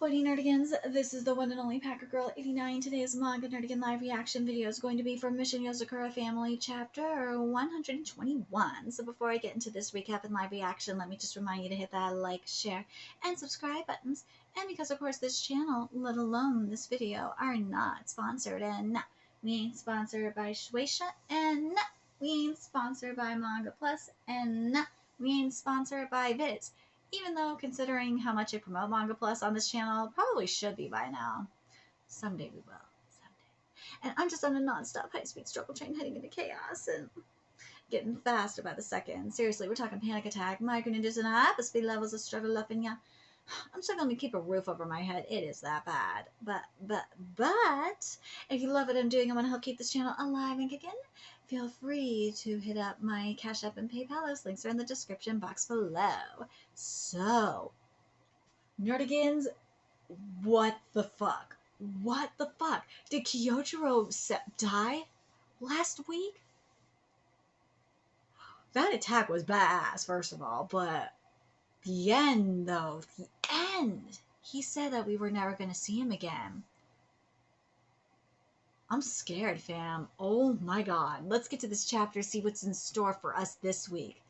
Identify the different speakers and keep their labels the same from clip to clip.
Speaker 1: What nerdigans, this is the one and only Packer Girl 89. Today's Manga Nerdigan live reaction video is going to be for Mission Yozakura Family Chapter 121. So before I get into this recap and live reaction, let me just remind you to hit that like, share, and subscribe buttons. And because of course this channel, let alone this video, are not sponsored, and no, we ain't sponsored by Shueisha, and no, we ain't sponsored by Manga Plus, and no, we ain't sponsored by Viz. Even though, considering how much I promote Manga Plus on this channel, probably should be by now. Someday we will. Someday. And I'm just on a non-stop high-speed struggle train heading into chaos and getting faster by the second. Seriously, we're talking panic attack, micro-ninjas, and hyperspeed levels of struggle up in ya. I'm struggling to keep a roof over my head. It is that bad. But, if you love what I'm doing, I want to help keep this channel alive and kicking. Feel free to hit up my Cash App and PayPal. Those links are in the description box below. So, nerdigans, what the fuck? What the fuck? Did Kyojiro die last week? That attack was badass, first of all, but the end, though, the end. He said that we were never going to see him again. I'm scared, fam. Oh my god. Let's get to this chapter, see what's in store for us this week.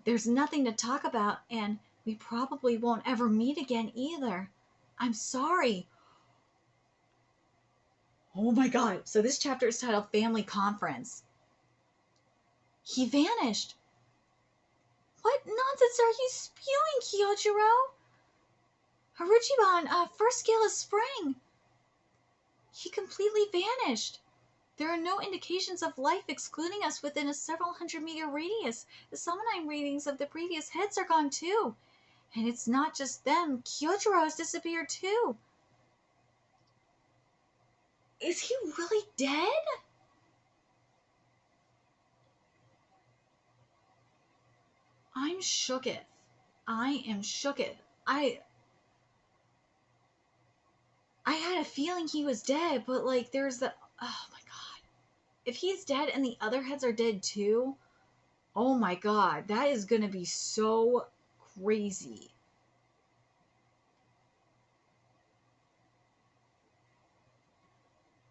Speaker 1: There's nothing to talk about, and we probably won't ever meet again either. I'm sorry. Oh my god. So this chapter is titled Family Conference. He vanished. What nonsense are you spewing, Kyojiro? Haruchiban, first scale is spring. He completely vanished. There are no indications of life excluding us within a several 100-meter radius. The Summonine readings of the previous heads are gone too. And it's not just them. Kyojiro has disappeared too. Is he really dead? I'm shooketh. I am shooketh. I had a feeling he was dead, but like there's the... Oh my god. If he's dead and the other heads are dead too, oh my god, that is gonna be so crazy.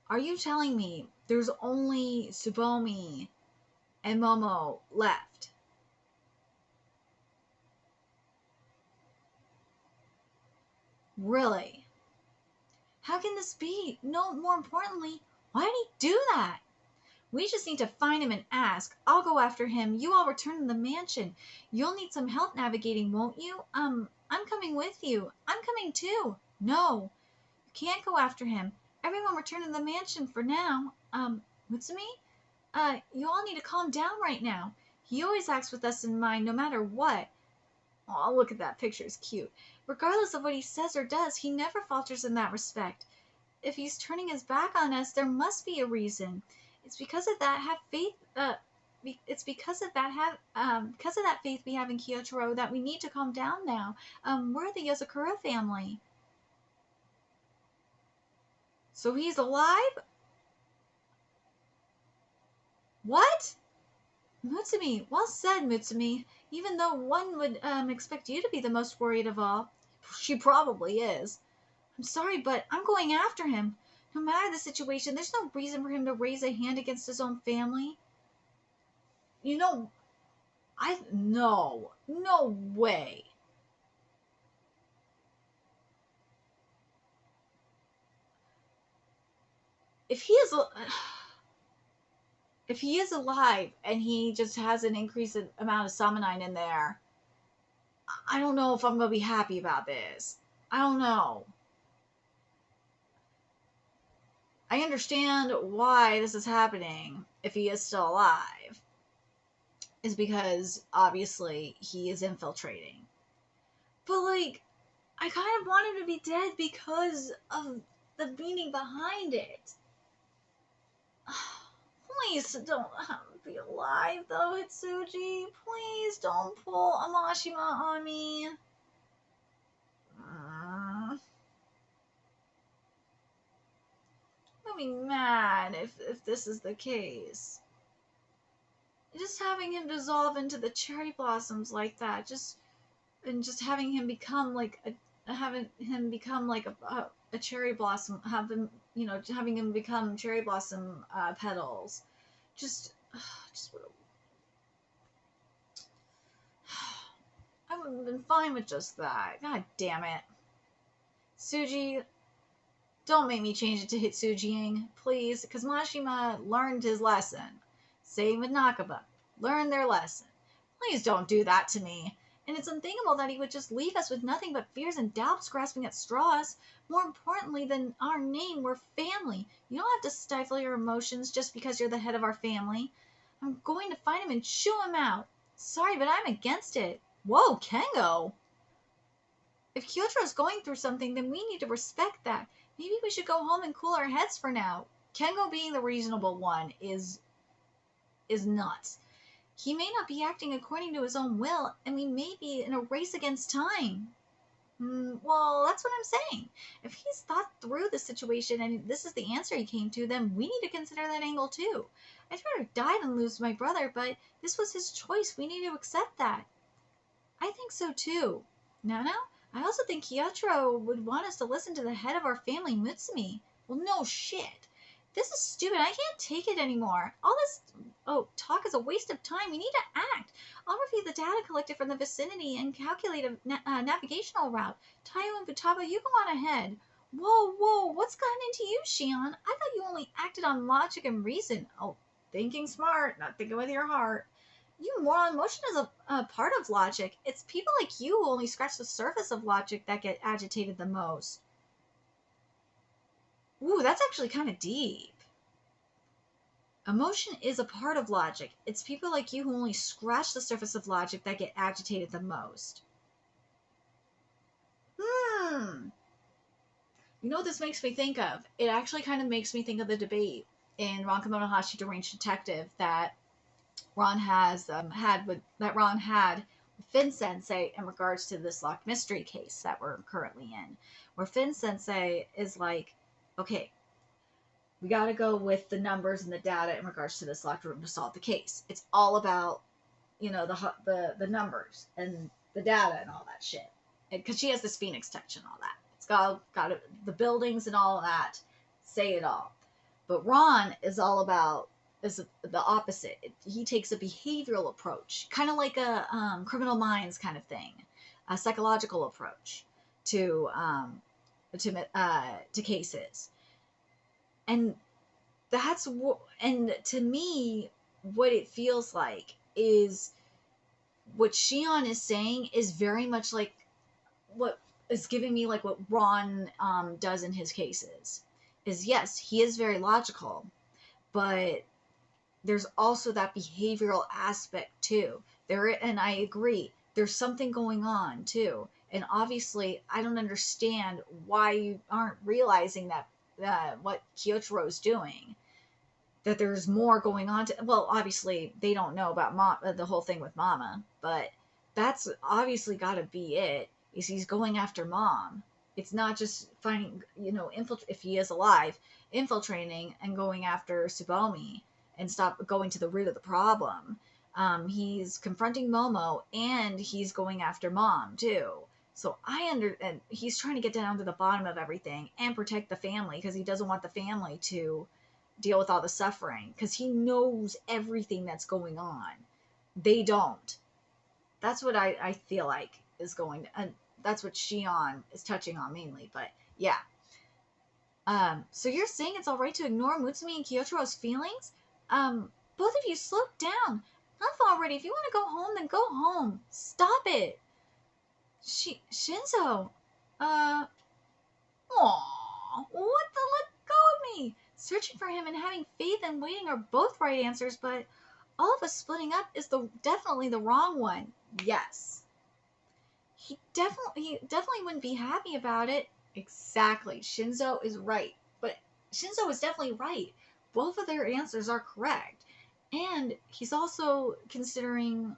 Speaker 1: Are you telling me there's only Tsubomi and Momo left? Really? How can this be? No, more importantly, why did he do that? We just need to find him and ask. I'll go after him. You all return to the mansion. You'll need some help navigating, won't you? I'm coming with you. I'm coming too. No, you can't go after him. Everyone return to the mansion for now. Mutsumi? You all need to calm down right now. He always acts with us in mind, no matter what. Oh, look at that picture. It's cute. Regardless of what he says or does, he never falters in that respect. If he's turning his back on us, there must be a reason. It's because of that faith we have in Kyojiro that we need to calm down now. We're the Yozakura family. So he's alive? What? Mutsumi, well said, Mutsumi. Even though one would expect you to be the most worried of all, she probably is. I'm sorry, but I'm going after him. No matter the situation, there's no reason for him to raise a hand against his own family. You know, no way. If he is alive and he just has an increased amount of Summonine in there, I don't know if I'm going to be happy about this. I don't know. I understand why this is happening if he is still alive. Is because, obviously, he is infiltrating. But, like, I kind of want him to be dead because of the meaning behind it. Please don't be alive, though, Hitsuji. Please don't pull a Mashima on me. I'll be mad if this is the case. Just having him dissolve into the cherry blossoms like that, just having him become like having him become like a cherry blossom, having him become cherry blossom petals. Just, just I would have been fine with just that. God damn it. Suji, don't make me change it to Hitsujing, please, because Mashima learned his lesson. Same with Nakaba. Learned their lesson. Please don't do that to me. And it's unthinkable that he would just leave us with nothing but fears and doubts grasping at straws. More importantly than our name, we're family. You don't have to stifle your emotions just because you're the head of our family. I'm going to find him and chew him out. Sorry, but I'm against it. Whoa, Kengo! If Kyoto's going through something, then we need to respect that. Maybe we should go home and cool our heads for now. Kengo being the reasonable one is nuts. He may not be acting according to his own will, and we may be in a race against time. Well, that's what I'm saying. If he's thought through the situation and this is the answer he came to, then we need to consider that angle too. I'd rather die than lose my brother, but this was his choice. We need to accept that. I think so too. Nana, I also think Kyotaro would want us to listen to the head of our family, Mutsumi. Well, no shit. This is stupid. I can't take it anymore. All this talk is a waste of time. We need to act. I'll review the data collected from the vicinity and calculate a navigational route. Tayo and Futaba, you go on ahead. Whoa, what's gotten into you, Shion? I thought you only acted on logic and reason. Oh, thinking smart, not thinking with your heart. You moron, emotion is a part of logic. It's people like you who only scratch the surface of logic that get agitated the most. Ooh, that's actually kind of deep. Emotion is a part of logic. It's people like you who only scratch the surface of logic that get agitated the most. You know what this makes me think of? It actually kind of makes me think of the debate in Ron Kamonohashi Deranged Detective that Ron had with Finn Sensei in regards to this locked mystery case that we're currently in, where Finn Sensei is like, okay, we got to go with the numbers and the data in regards to this locked room to solve the case. It's all about, the numbers and the data and all that shit, because she has this Phoenix touch and all that. It's got the buildings and all of that. Say it all. But Ron is all about is the opposite. He takes a behavioral approach, kind of like a Criminal Minds kind of thing, a psychological approach to cases, and to me, what it feels like is what Shion is saying is very much like what is giving me like what Ron does in his cases. Is yes, he is very logical, but there's also that behavioral aspect too. And I agree, there's something going on too. And obviously, I don't understand why you aren't realizing that what Kyotaro's doing. That there's more going on. Well, obviously, they don't know about the whole thing with Mama, but that's obviously got to be it. Is he's going after Mom? It's not just finding, if he is alive, infiltrating and going after Tsubomi and stop going to the root of the problem. He's confronting Momo and he's going after Mom too. So and he's trying to get down to the bottom of everything and protect the family because he doesn't want the family to deal with all the suffering because he knows everything that's going on. They don't. That's what I feel like is going, and that's what Shion is touching on mainly. But yeah. So you're saying it's all right to ignore Mutsumi and Kyotaro's feelings? Both of you slow down. Enough already. If you want to go home, then go home. Stop it. Shinzo. Aww. What the? Let go of me. Searching for him and having faith and waiting are both right answers, but all of us splitting up is definitely the wrong one. Yes. He definitely wouldn't be happy about it. Exactly. Shinzo is right. But Shinzo is definitely right. Both of their answers are correct. And he's also considering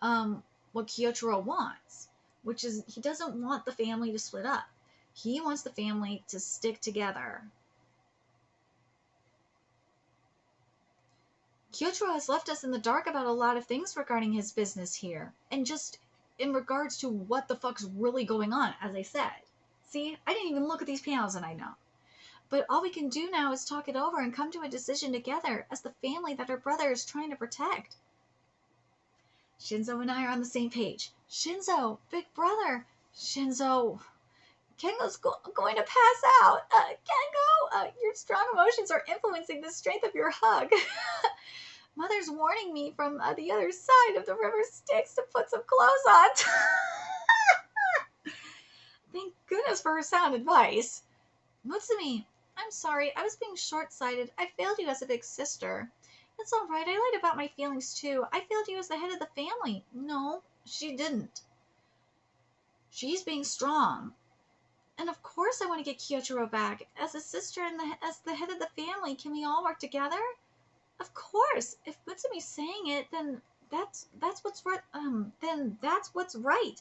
Speaker 1: what Kyotaro wants, which is he doesn't want the family to split up. He wants the family to stick together. Kyotaro has left us in the dark about a lot of things regarding his business here. And just in regards to what the fuck's really going on, as I said. See, I didn't even look at these panels and I know. But all we can do now is talk it over and come to a decision together as the family that our brother is trying to protect. Shinzo and I are on the same page. Shinzo, big brother. Shinzo, Kengo's going to pass out. Kengo, your strong emotions are influencing the strength of your hug. Mother's warning me from the other side of the river Styx to put some clothes on. Thank goodness for her sound advice. Mutsumi, I'm sorry. I was being short-sighted. I failed you as a big sister. It's all right. I lied about my feelings, too. I failed you as the head of the family. No, she didn't. She's being strong. And of course I want to get Kyojuro back. As a sister and as the head of the family, can we all work together? Of course. If Mutsumi's saying it, then that's what's right. Then that's what's right.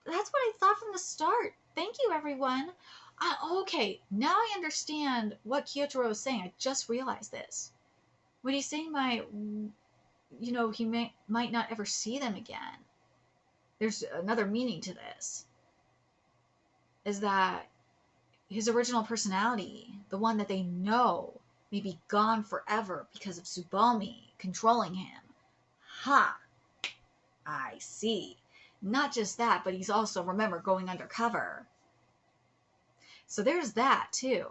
Speaker 1: That's what I thought from the start. Thank you, everyone. Okay, now I understand what Kyojuro is saying. I just realized this. What he's saying by, he might not ever see them again. There's another meaning to this. Is that his original personality, the one that they know, may be gone forever because of Tsubomi controlling him. Ha! I see. Not just that, but he's also, remember, going undercover. So there's that, too.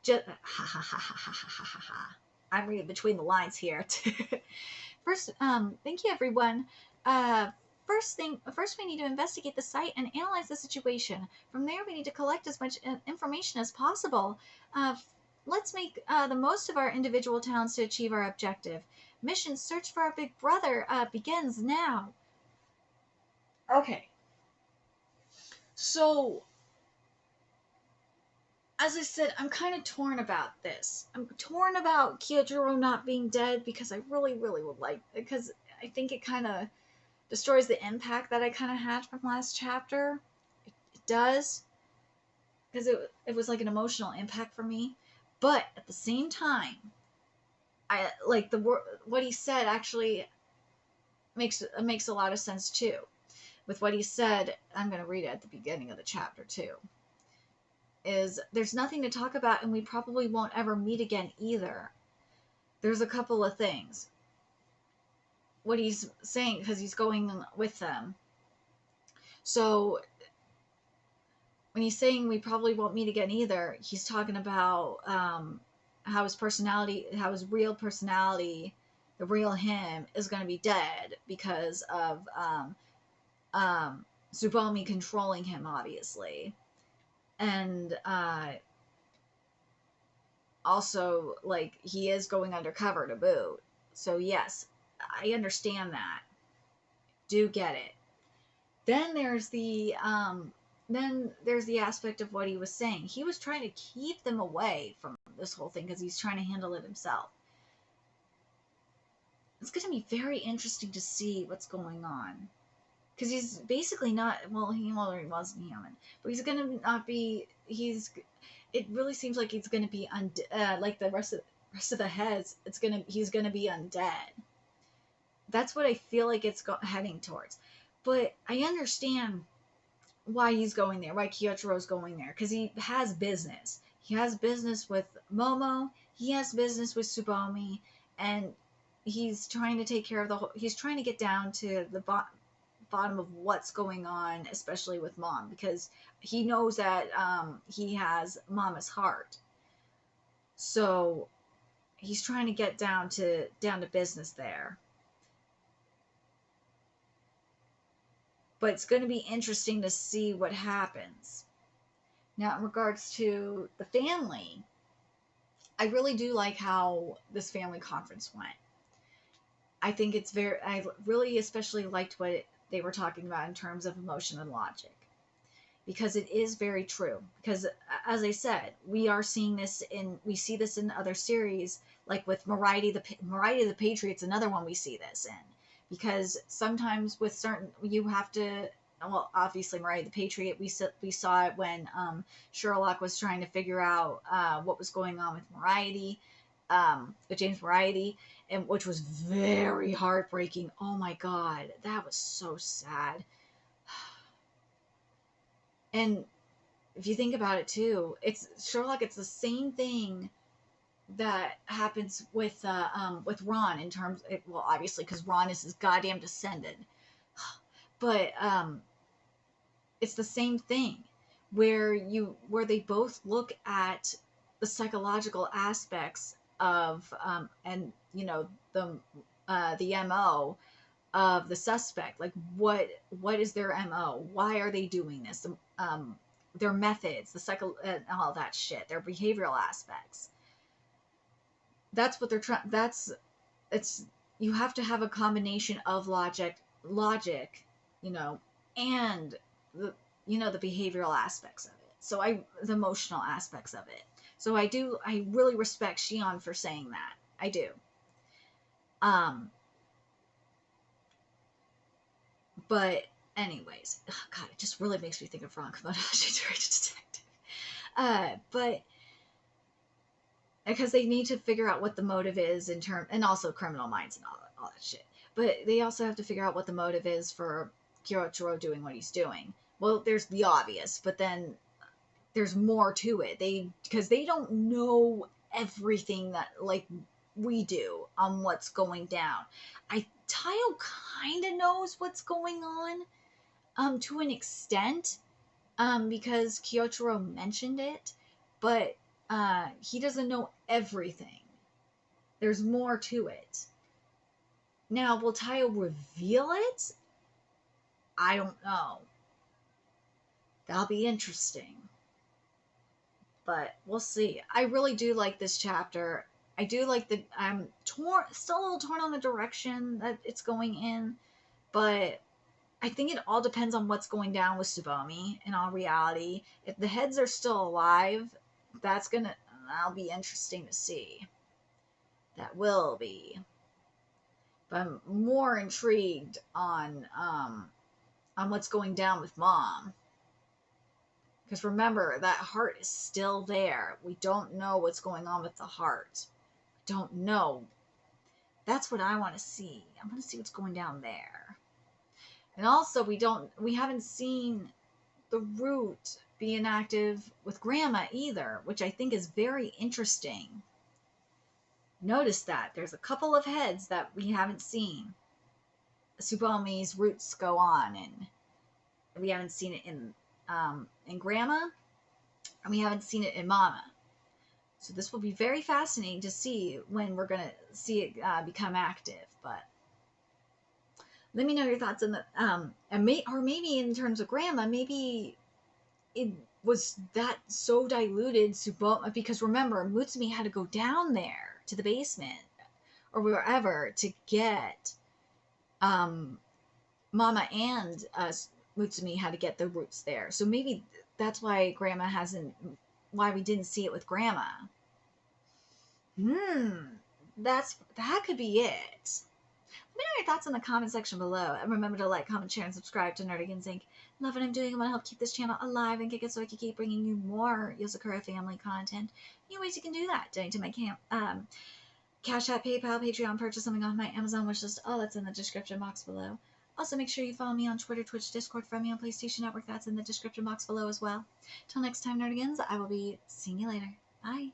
Speaker 1: Just, ha ha ha ha ha ha ha ha. I'm reading between the lines here. First, thank you, everyone. First we need to investigate the site and analyze the situation. From there, we need to collect as much information as possible. Let's make the most of our individual talents to achieve our objective. Mission Search for Our Big Brother begins now. Okay. So, as I said, I'm kind of torn about this. I'm torn about Kyojuro not being dead because I really, really would like, because I think it kind of destroys the impact that I kind of had from last chapter. It does, because it was like an emotional impact for me. But at the same time, I like what he said actually makes a lot of sense too. With what he said, I'm going to read it at the beginning of the chapter too. Is there's nothing to talk about and we probably won't ever meet again either. There's a couple of things. What he's saying, because he's going with them. So when he's saying we probably won't meet again either, he's talking about how his real personality, the real him, is going to be dead because of Tsubomi controlling him, obviously. And also, like, he is going undercover to boot. So, yes, I understand that. Do get it. Then there's the aspect of what he was saying. He was trying to keep them away from this whole thing because he's trying to handle it himself. It's going to be very interesting to see what's going on. Because he's basically not, well, he wasn't human, but he's going to not be, it really seems like he's going to be, like the rest of the heads, he's going to be undead. That's what I feel like it's heading towards. But I understand why he's going there, why Kyojiro's going there, because he has business. He has business with Momo, he has business with Tsubomi, and he's trying to take care of he's trying to get down to the bottom of what's going on, especially with Mom, because he knows that he has Mama's heart. So he's trying to get down to business there. But it's going to be interesting to see what happens. Now, in regards to the family, I really do like how this family conference went. I think I really especially liked what they were talking about in terms of emotion and logic. Because it is very true. Because, as I said, we see this in other series, like with Moriarty the Patriot's another one we see this in. Because sometimes with certain, you have to, well, obviously Moriarty the Patriot, we saw it when Sherlock was trying to figure out what was going on with Moriarty, with James Moriarty, which was very heartbreaking. Oh my God, that was so sad. And if you think about it too, it's Sherlock. It's the same thing that happens with Ron in terms. Well, obviously, because Ron is his goddamn descendant, but it's the same thing where they both look at the psychological aspects of and you know the MO of the suspect, like what is their MO, why are they doing this, their methods, the psycho all that shit, their behavioral aspects. That's what they're trying. It's you have to have a combination of logic, you know, and the the behavioral aspects of it. So the emotional aspects of it. So I really respect Shion for saying that. I do. But anyways, oh God, it just really makes me think of Ron Komoda's detective. But because they need to figure out what the motive is in term, and also Criminal Minds and all that shit. But they also have to figure out what the motive is for Kyoichiro doing what he's doing. Well, there's the obvious, but then there's more to it. Because they don't know everything that like we do on what's going down. Tayo kind of knows what's going on, to an extent, because Kyoichiro mentioned it, but he doesn't know everything. There's more to it. Now, will Tayo reveal it? I don't know. That'll be interesting. But we'll see. I really do like this chapter. I do like I'm still a little torn on the direction that it's going in, but I think it all depends on what's going down with Tsubomi in all reality. If the heads are still alive, that'll be interesting to see. That will be. But I'm more intrigued on what's going down with Mom. Because remember, that heart is still there. We don't know what's going on with the heart. Don't know. That's what I want to see. I want to see what's going down there. And also, we haven't seen the root being active with Grandma either, which I think is very interesting. Notice that there's a couple of heads that we haven't seen. Tsubomi's roots go on, and we haven't seen it in Grandma, and we haven't seen it in Mama. So this will be very fascinating to see when we're gonna see it become active. But let me know your thoughts on the or maybe in terms of Grandma, maybe it was that so diluted Tsubomi, because remember, Mutsumi had to go down there to the basement or wherever to get Mama and Mutsumi had to get the roots there. So maybe that's why why we didn't see it with Grandma. That could be it. Let me know your thoughts in the comment section below. And remember to like, comment, share, and subscribe to Nerdigans Inc. Love what I'm doing. I want to help keep this channel alive and kick it so I can keep bringing you more Yozakura family content. New ways you can do that. Donate to my Cash App, PayPal, Patreon, purchase something off my Amazon wishlist. All that's in the description box below. Also, make sure you follow me on Twitter, Twitch, Discord, friend me on PlayStation Network. That's in the description box below as well. Till next time, Nerdigans, I will be seeing you later. Bye.